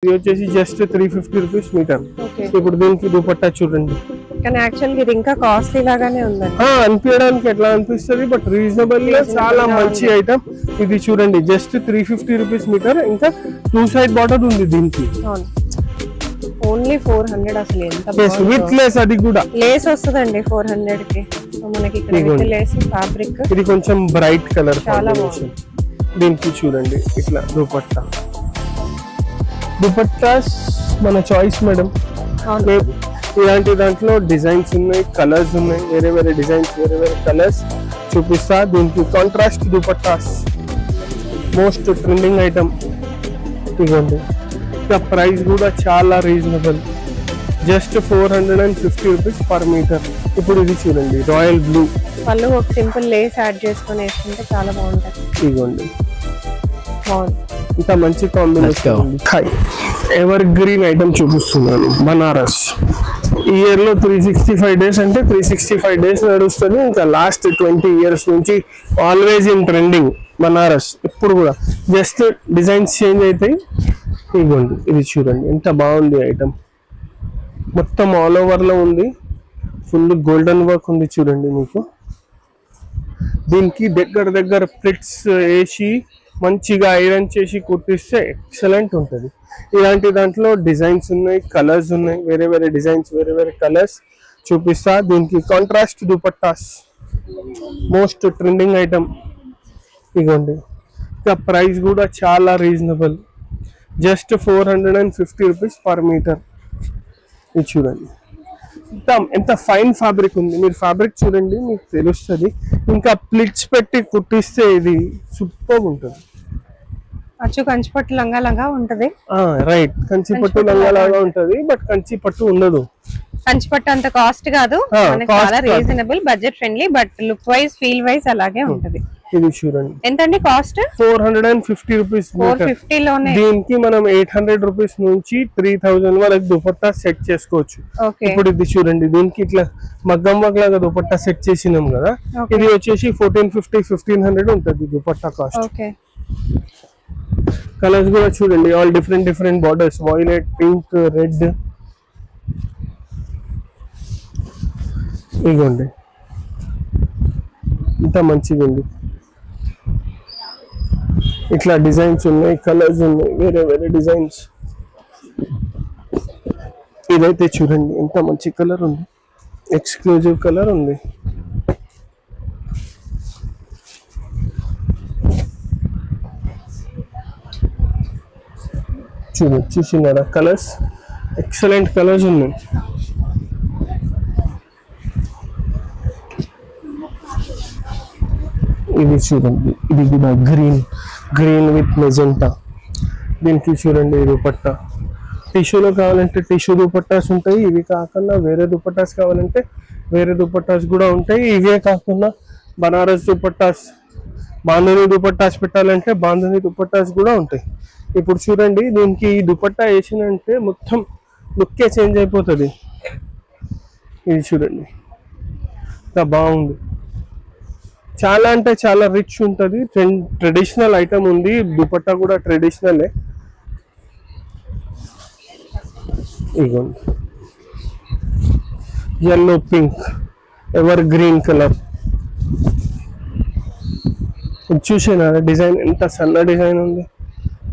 ఇది వచ్చేసి just 350 rupees metre. ఇప్పుడు దీనికి దుపట్టా చూడండి. కానీ యాక్చువల్గా ఇది ఇంకా కాస్ట్లీ లాగానే ఉందండి. అనిపించడానికి ఎట్లా అనిపిస్తుంది, బట్ రీజనబుల్ గా చాలా మంచి ఐటమ్. ఇది చూడండి జస్ట్ 350 రూపీస్ మీటర్. ఇంకా 2 సైడ్ బార్డర్ ఉంది దీనికి. ఓన్లీ 400. అసలు ఎంత విత్ లేస్, అది కూడా లేస్ వస్తుందండి 400 కి. మనకి ఇక్కడ లేస్ ఫ్యాబ్రిక్ ఇది కొంచెం బ్రైట్ కలర్ చాలా బాగుంది. దీనికి చూడండి ఇట్లా దుపట్టా. దుపట్టాస్ మన చాయిస్ మేడం. ఇలాంటి దాంట్లో డిజైన్స్ ఉన్నాయి, కలర్స్ ఉన్నాయి, వేరే వేరే డిజైన్స్, వేరే వేరే కలర్స్ చూపిస్తా. దీనికి contrast dupattas most trending item. ఇవ్వండి. ఇంకా ప్రైస్ కూడా చాలా reasonable, just 450 rupees per metre. ఇప్పుడు ఇది చూడండి రాయల్ బ్లూ. వాళ్ళు ఒక సింపుల్ లేస్ యాడ్ చేసుకొని వేసుకుంటే చాలా బాగుంటుంది. ఇవ్వండి, బాగుంది. ఇంత మంచి కాంబినేషన్. ఎవర్ గ్రీన్ ఐటమ్ చూపిస్తున్నాను, బనారస్. ఈ ఇయర్ లో 365 డేస్ అంటే 365 డేస్ నడుస్తుంది. ఇంకా లాస్ట్ 20 years నుంచి ఆల్వేజ్ ఇన్ ట్రెండింగ్ బనారస్. ఇప్పుడు కూడా జస్ట్ డిజైన్స్ చేంజ్ అవుతాయి. ఇవ్వండి, ఇది చూడండి ఎంత బాగుంది ఐటమ్. మొత్తం ఆల్ ఓవర్ లో ఉంది, ఫుల్ గోల్డెన్ వర్క్ ఉంది చూడండి మీకు. దీనికి దగ్గర ప్లిట్స్ వేసి మంచిగా ఐరన్ చేసి కుట్టిస్తే ఎక్సలెంట్ ఉంటుంది. ఇలాంటి దాంట్లో డిజైన్స్ ఉన్నాయి, కలర్స్ ఉన్నాయి, వేరే వేరే డిజైన్స్, వేరే వేరే కలర్స్ చూపిస్తా. దీనికి contrast dupattas most trending item. ఇవ్వండి, ఇంకా ప్రైస్ కూడా చాలా reasonable, just 450 rupees per metre. ఇది చూడండి ఎంత ఫైన్ ఫ్యాబ్రిక్ ఉంది. మీరు ఫ్యాబ్రిక్ చూడండి మీకు తెలుస్తుంది. ఇంకా ప్లిట్స్ పెట్టి కుట్టిస్తే ఇది సూపర్ ఉంటుంది. అచ్చు కంచిపట్టు లంగా ఉంటది. రైట్, కంచిపట్టు లంగా లాగా ఉంటది, బట్ కంచిపట్టు ఉండదు. కంచిపట్టు అంత కాస్ట్ కాదు, చాలా reasonable, budget friendly, but look wise feel wise అలాగే ఉంటది. ఇది చూడండి ఎంతండి కాస్ట్? 450 రూపీస్. 450 లోనే దీనికి మనం 800 రూపీస్ నుంచి 3000 వరకు దుపట్టా సెట్ చేసుకోవచ్చు. ఇప్పుడు ఇది చూడండి, దీనికి ఇట్లా మగ్గం వర్క్ లాగా దుపట్టా సెట్ చేసినాం కదా. ఇది వచ్చేసి 1450, 1500 ఉంటుంది దుపట్టా కాస్ట్. కలర్స్ కూడా చూడండి, all different borders, violet, pink, red. ఇదిగోండి ఇంత మంచిగా ఉంది. ఇట్లా డిజైన్స్ ఉన్నాయి, కలర్స్ ఉన్నాయి, వేరే వేరే డిజైన్స్. ఇదైతే చూడండి ఎంత మంచి కలర్ ఉంది, ఎక్స్క్లూజివ్ కలర్ ఉంది. చూసినారా కలర్స్, ఎక్సలెంట్ కలర్స్ ఉన్నాయి. ఇది చూడండి, ఇది కూడా గ్రీన్ విత్ మెజెంటా. దీనికి చూడండి దుపట్టా. టిష్యూలో కావాలంటే టిష్యూ దుపట్టాస్ ఉంటాయి. ఇవి కాకుండా వేరే దుపట్టాస్ కావాలంటే వేరే దుపట్టాస్ కూడా ఉంటాయి. ఇవే కాకుండా బనారస్ దుపట్టాస్, బాంధనీ దుపట్టాస్ పెట్టాలంటే బాంధనీ దుపట్టాస్ కూడా ఉంటాయి. ఇప్పుడు చూడండి, దీనికి ఈ దుపట్టా వేసినంటే మొత్తం లుక్కే చేంజ్ అయిపోతుంది. ఇది చూడండి ఎంత బాగుంది, చాలా అంటే చాలా రిచ్ ఉంటుంది. ట్రెడిషనల్ ఐటమ్ ఉంది, దుపట్టా కూడా ట్రెడిషనలే. ఇగోండి yellow pink ever green colour. చూసినారా డిజైన్ ఎంత సన్న డిజైన్ ఉంది.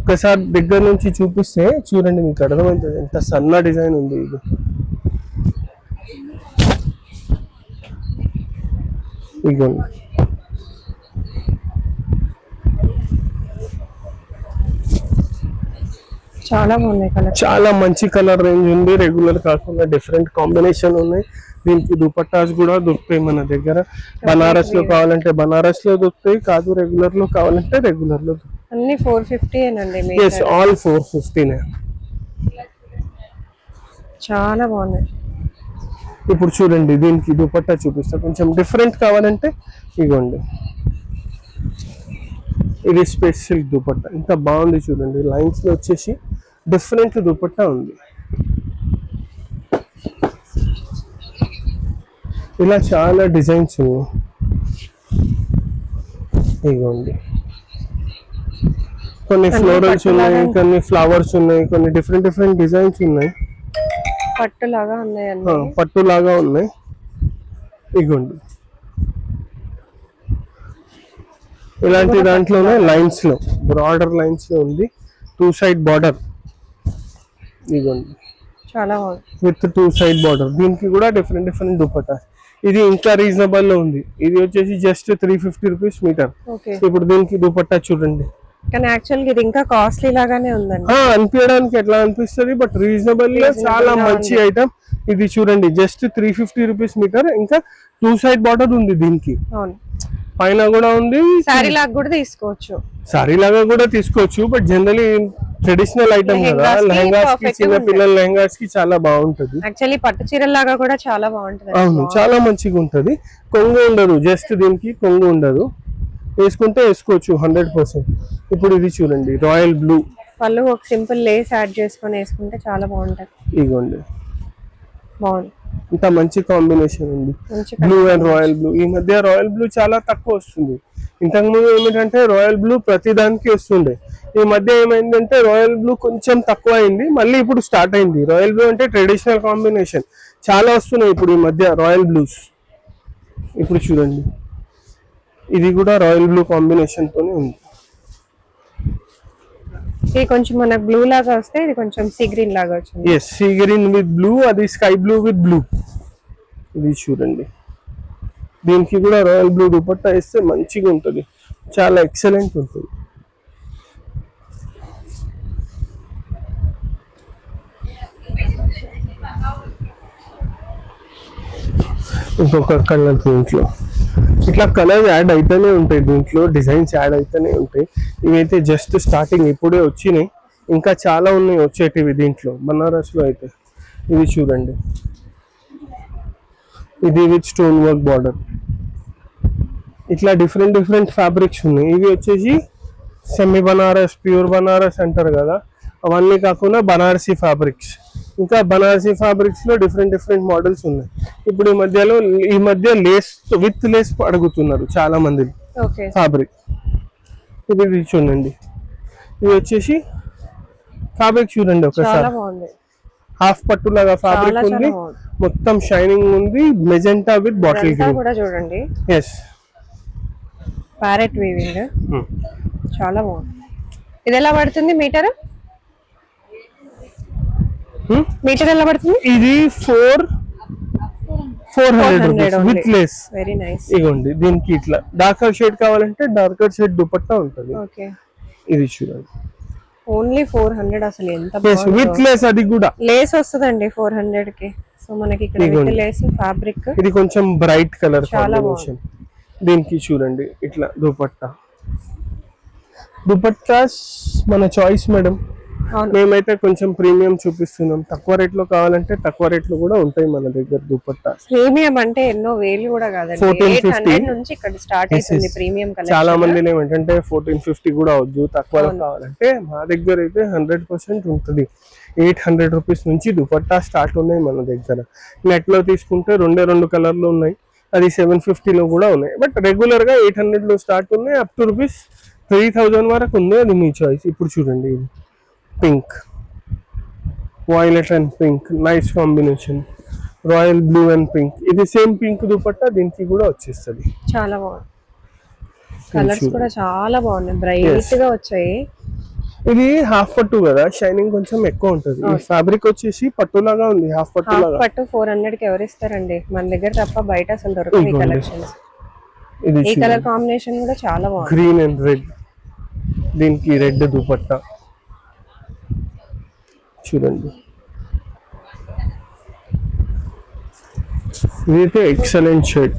ఒకసారి దగ్గర నుంచి చూపిస్తే చూడండి మీకు అర్థమవుతుంది ఎంత సన్న డిజైన్ ఉంది. ఇది ఇగోండి చాలా బాగున్నాయి కలర్, చాలా మంచి కలర్ రేంజ్ ఉంది. రెగ్యులర్ కాకుండా డిఫరెంట్ కాంబినేషన్ ఉన్నాయి. దీనికి దుపట్టాస్ కూడా దొరుకుతాయి మన దగ్గర. బనారస్ లో కావాలంటే బనారస్ లో దొరుకుతాయి, కాదు రెగ్యులర్ లో కావాలంటే రెగ్యులర్ లో. అన్ని 450 ఏనండి. yes all 450 చాలా బాగున్నాయి. ఇప్పుడు చూడండి దీనికి దుపట్టా చూపిస్తా. కొంచెం డిఫరెంట్ కావాలంటే ఇగోండి, ఇది స్పెషల్ దుపట్టా. ఇంత బాగుంది చూడండి, లైన్స్ లో వచ్చేసి డిఫరెంట్ దుపట్టా ఉంది. ఇలా చాలా డిజైన్స్ ఉన్నాయి. ఇగోండి కొన్ని ఫ్లోరల్స్ ఉన్నాయి, కొన్ని ఫ్లవర్స్ ఉన్నాయి, కొన్ని డిఫరెంట్ డిజైన్స్ ఉన్నాయి. పట్టులాగా ఉన్నాయి అన్ని. పట్టులాగా ఉన్నాయి. ఇగోండి ఇలాంటి దాంట్లోనే లైన్స్ లో బ్రాడర్ లైన్స్ లో ఉంది. 2 సైడ్ బార్డర్. ఇగోండి చాలా బాగుంది విత్ 2 సైడ్ బార్డర్. దీనికి కూడా డిఫరెంట్ దుపట్టా. ఇది ఇంకా రీజనబుల్ లో ఉంది. ఇది వచ్చేసి జస్ట్ 350 రూపీస్ మీటర్. ఇప్పుడు దీనికి దుపట్టా చూడండి. కానీ యాక్చువల్ గా ఇది ఇంకా కాస్ట్లీ లాగానే ఉందండి. అనిపించడానికి ఎట్లా అనిపిస్తుంది, బట్ రీజనబుల్ గా చాలా మంచి ఐటమ్. ఇది చూడండి జస్ట్ 350 రూపీస్ మీటర్. ఇంకా 2 సైడ్ బార్డర్ ఉంది దీనికి. పైన కూడా ఉంది. సారీ లాగా కూడా తీసుకోవచ్చు. సారీ లాగా కూడా తీసుకోవచ్చు, బట్ జనరలీ ట్రెడిషనల్ ఐటమ్ కదా. లెహంగాస్ కి, చిన్న పిల్లల లెహంగాస్ కి చాలా బాగుంటది. యాక్చువల్లీ పట్టు చీరల లాగా కూడా చాలా బాగుంటది. అవును, చాలా మంచిగా ఉంటది. కొంగు ఉండదు, జస్ట్ దీనికి కొంగు ఉండదు. వేసుకుంటే వేసుకోవచ్చు 100%. ఇప్పుడు ఇది చూడండి రాయల్ బ్లూ. పళ్ళు ఒక సింపుల్ లేస్ యాడ్ చేసుకొని వేసుకుంటే చాలా బాగుంటది. ఇగోండి బాగుంది. ఇంత మంచి కాంబినేషన్ ఉంది బ్లూ అండ్ రాయల్ బ్లూ. ఈ మధ్య రాయల్ బ్లూ చాలా తక్కువ వస్తుంది. ఇంతకు ముందు ఏమిటంటే రాయల్ బ్లూ ప్రతి దానికి వస్తుండే. ఈ మధ్య ఏమైందంటే రాయల్ బ్లూ కొంచెం తక్కువ అయింది, మళ్ళీ ఇప్పుడు స్టార్ట్ అయింది. రాయల్ బ్లూ అంటే ట్రెడిషనల్ కాంబినేషన్ చాలా వస్తున్నాయి ఇప్పుడు ఈ మధ్య రాయల్ బ్లూస్. ఇప్పుడు చూడండి ఇది కూడా రాయల్ బ్లూ కాంబినేషన్ తోనే ఉంది. ఇది కొంచెం మనకు బ్లూ లాగా వస్తే ఇది కొంచెం సీ గ్రీన్ లాగా వచ్చింది. yes sea green with blue, అది స్కై బ్లూ విత్ బ్లూ. ఇది చూడండి దీనికి కూడా రాయల్ బ్లూ దుపట్టా వేస్తే మంచిగా ఉంటుంది, చాలా ఎక్సలెంట్ ఉంటుంది. ఇంకొక కలర్ దీంట్లో ఇట్లా కలర్ యాడ్ అయితేనే ఉంటాయి, దీంట్లో డిజైన్స్ యాడ్ అయితేనే ఉంటాయి. ఇవైతే జస్ట్ స్టార్టింగ్ ఇప్పుడే వచ్చినాయి, ఇంకా చాలా ఉన్నాయి వచ్చేటివి దీంట్లో. బనారస్ లో అయితే ఇది చూడండి, ఇది విత్ స్టోన్ వర్క్ బార్డర్. ఇట్లా డిఫరెంట్ ఫ్యాబ్రిక్స్ ఉన్నాయి. ఇవి వచ్చేసి సెమీ బనారస్, ప్యూర్ బనారస్ అంటారు కదా, అవన్నీ కాకుండా బనారసీ ఫ్యాబ్రిక్స్. ఇంకా బనారసీ ఫ్యాబ్రిక్స్ లో డిఫరెంట్ మోడల్స్ ఉన్నాయి. ఇప్పుడు ఈ మధ్య లేస్ విత్ లేస్ అడుగుతున్నారు చాలా మంది ఫ్యాబ్రిక్. ఇది చూడండి, ఇది వచ్చేసి ఫ్యాబ్రిక్ చూడండి ఒకసారి. హాఫ్ పట్టు లాగా ఫ్యాబ్రిక్ ఉంది, మొత్తం షైనింగ్ ఉంది. మెజెంటా విత్ బాటిల్ గ్రీన్ కూడా చూడండి. ఎస్ ప్యారెట్ వీవింగ్ చాలా బాగుంది. ఇది ఎలా పడుతుంది మీటర్? మీటర్ ఎలా పడుతుంది? ఇది 400 విత్ లేస్. Very nice. ఇగోండి దీనికి ఇట్లా డార్కర్ షేడ్ కావాలంటే డార్కర్ షేడ్ దుపట్టా ఉంటుంది. ఇది చూడండి ఓన్లీ 400. అసలు ఎంత విత్ లేస్, అది కూడా లేస్ వస్తుందండి 400 కి. సో మనకి ఇక్కడ విత్ లేస్ ఫ్యాబ్రిక్. ఇది కొంచెం బ్రైట్ కలర్ కాంబినేషన్. దీనికి చూడండి ఇట్లా దుపట్టాస్ మన చాయిస్ మేడం. మేమైతే కొంచెం ప్రీమియం చూపిస్తున్నాం. తక్కువ రేట్ లో కావాలంటే తక్కువ రేట్ లో కూడా ఉంటాయి మన దగ్గర దుపట్టాస్. ప్రీమియం అంటే ఎన్నో వేలు కూడా కాదండి, 800 నుంచి ఇక్కడ స్టార్ట్ అవుతుంది ప్రీమియం కలెక్షన్. చాలా మంది ఏమంటే 1450 కూడా వద్దు, తక్కువలో కావాలంటే మా దగ్గర అయితే 100% ఉంటుంది. 800 రూపీస్ నుంచి దుపట్టా స్టార్ట్ ఉన్నాయి మన దగ్గర. నెట్ లో తీసుకుంటే 2 కలర్లు ఉన్నాయి, అది 750 లో కూడా ఉన్నాయి. బట్ రెగ్యులర్ గా 800 లో స్టార్ట్ ఉన్నాయి, అప్ టు రూపీస్ 3000 వరకు ఉంది. అది మీ చాయిస్. ఇప్పుడు చూడండి ఇది pink, violet and pink, nice combination. Royal blue and pink, ఇది సేమ్ పింక్ దుపట్టా దీనికి కూడా వచ్చేస్తుంది. చాలా బాగుంది. కలర్స్ కూడా చాలా బాగున్నాయి, బ్రైట్ గా వచ్చాయి. ఇది హాఫ్ పట్టు కదా, షైనింగ్ కొంచెం ఎక్కువ ఉంటుంది. ఈ ఫ్యాబ్రిక్ వచ్చేసి పట్టు లాగా ఉంది, హాఫ్ పట్టు లాగా. పట్టు 400 కి ఎవరు ఇస్తారండి మన దగ్గర తప్ప, బయట అసలు దొరకవు ఈ కలెక్షన్స్. ఈ కలర్ కాంబినేషన్ కూడా చాలా బాగుంది, గ్రీన్ అండ్ రెడ్. దీనికి రెడ్ దుపట్టా చూడండి. ఇదైతే excellent shade,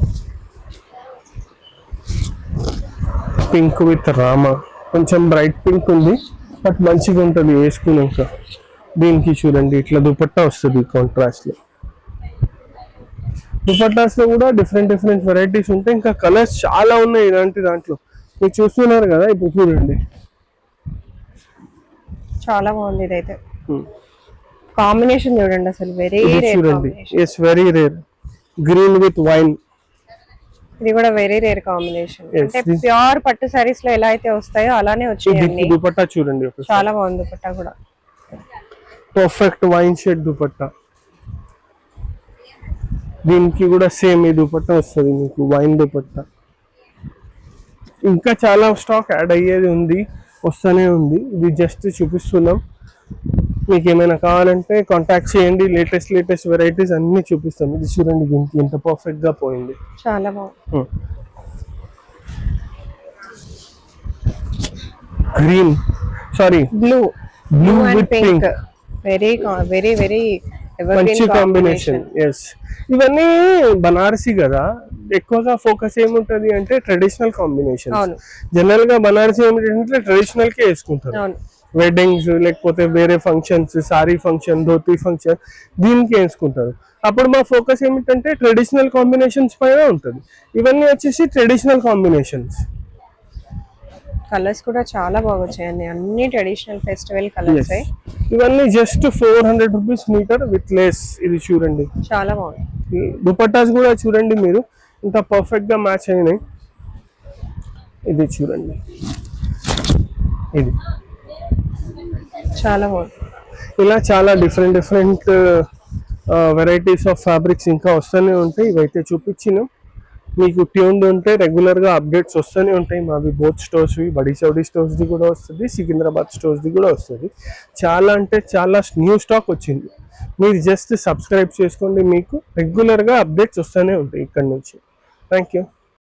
pink with Rama. కొంచెం బ్రైట్ పింక్ ఉంది, బట్ మంచిగా ఉంటుంది వేసుకున్నాక. దీనికి చూడండి ఇట్లా దుపట్టా వస్తుంది కాంట్రాస్ట్ లో. దుపట్టాస్ లో కూడా డిఫరెంట్ వెరైటీస్ ఉంటాయి. ఇంకా కలర్స్ చాలా ఉన్నాయి ఇలాంటి దాంట్లో. మీరు చూస్తున్నారు కదా, ఇప్పుడు చూడండి చాలా బాగుంది. ఇదైతే కాంబినేషన్ చూడండి, అసలు వెరీ రేర్ చూడండి. Yes very rare, green with wine. ఇది కూడా వెరీ రేర్ కాంబినేషన్. Yes, అంటే ప్యూర్ పట్టు సారీస్ లో ఎలా అయితే వస్తాయో అలానే వచ్చాయి. దీనికి దుపట్టా చూడండి ఒకసారి. చాలా బాగుంది దుపట్టా కూడా. Perfect wine shade dupatta. దీనికి కూడా సేమ్ ఈ దుపట్టా వస్తుంది మీకు, వైన్ దుపట్టా. ఇంకా చాలా స్టాక్ యాడ్ అయ్యేది ఉంది, వస్తూనే ఉంది. ఇది జస్ట్ చూపిస్తున్నాం. మీకు ఏమైనా కావాలంటే కాంటాక్ట్ చేయండి. లేటెస్ట్ వెరైటీస్ అన్ని చూపిస్తాం. ఇది చూడండి, దీనికి ఎంత పర్ఫెక్ట్ గా పోయింది. చాలా బాగుంది. Green, sorry blue and pink, very very very మంచి కాంబినేషన్. ఎస్, ఇవన్నీ బనారసి కదా, ఎక్కువగా ఫోకస్ ఏముంటది అంటే ట్రెడిషనల్ కాంబినేషన్. జనరల్ గా బనారసి ఏమిటంటే ట్రెడిషనల్ కే వేసుకుంటారు. వెడ్డింగ్స్ లేకపోతే వేరే functions, sorry function, dhoti function, దీనికి వేసుకుంటారు. అప్పుడు మా ఫోకస్ ఏమిటంటే ట్రెడిషనల్ కాంబినేషన్స్ పైన ఉంటుంది. ఇవన్నీ వచ్చేసి ట్రెడిషనల్ కాంబినేషన్స్. కలర్స్ కూడా చాలా బాగా వచ్చాయండి, అన్ని ట్రెడిషనల్ ఫెస్టివల్ కలర్స్. ఇవన్నీ just 400 rupees metre with lace. ఇది చూడండి, చాలా బాగుంది. దుపట్టాస్ కూడా చూడండి మీరు, ఇంత పర్ఫెక్ట్ గా మ్యాచ్ అయినాయి. ఇది చూడండి, ఇది చాలా బాగుంది. ఇలా చాలా డిఫరెంట్ వెరైటీస్ ఆఫ్ ఫ్యాబ్రిక్స్ ఇంకా వస్తూనే ఉంటాయి. ఇవైతే చూపించినాం. మీకు ట్యూన్డ్ ఉంటే రెగ్యులర్ గా అప్డేట్స్ వస్తూనే ఉంటాయి. మావి బోత్ స్టోర్స్, బడి చౌడీ స్టోర్స్ ది కూడా వస్తుంది, సికింద్రాబాద్ స్టోర్స్ ది కూడా వస్తుంది. చాలా అంటే చాలా న్యూ స్టాక్ వచ్చింది. మీరు జస్ట్ సబ్స్క్రైబ్ చేసుకోండి, మీకు రెగ్యులర్ గా అప్డేట్స్ వస్తూనే ఉంటాయి ఇక్కడ నుంచి. Thank you.